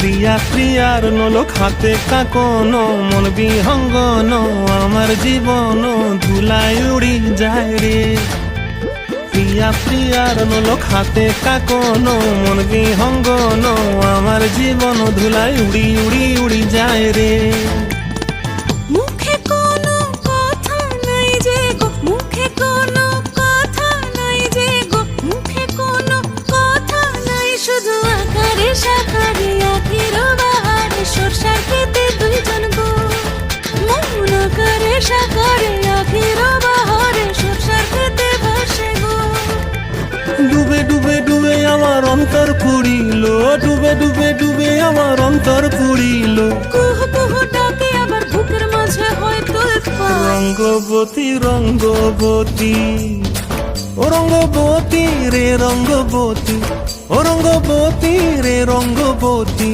প্রিয়া প্রিয়ার নলক হাতে কাকন মন বিহঙ্গন আমার জীবন ধুলায় উড়ি যায় রে। প্রিয়া প্রিয়ার নলক হাতে কাকন মন বিহঙ্গন আমার জীবন ধুলায় উড়ি উড়ি উড়ি যায় রে। মুখে কোনো কথা নাই যে গো, মুখে কোনো কথা নাই যে গো, মুখে কোনো কথা নাই, শুধু আকারে সাকারে আখির বাহারে সরষার খেতে দুইজন গো। মন আকারে সাকারে আখির বাহারে সরষার খেতে ভাসে গো। ডুবে ডুবে ডুবে আমার অন্তর পুড়িল, ডুবে ডুবে ডুবে আমার অন্তর পুড়িল। কুহু কুহু ডাকে আবার বুকের মাঝে হয় তোলপাড়। রঙ্গবতী রঙ্গবতী ও রঙ্গবতী রে রঙ্গবতী, ও রঙ্গবতী রে রঙ্গবতী।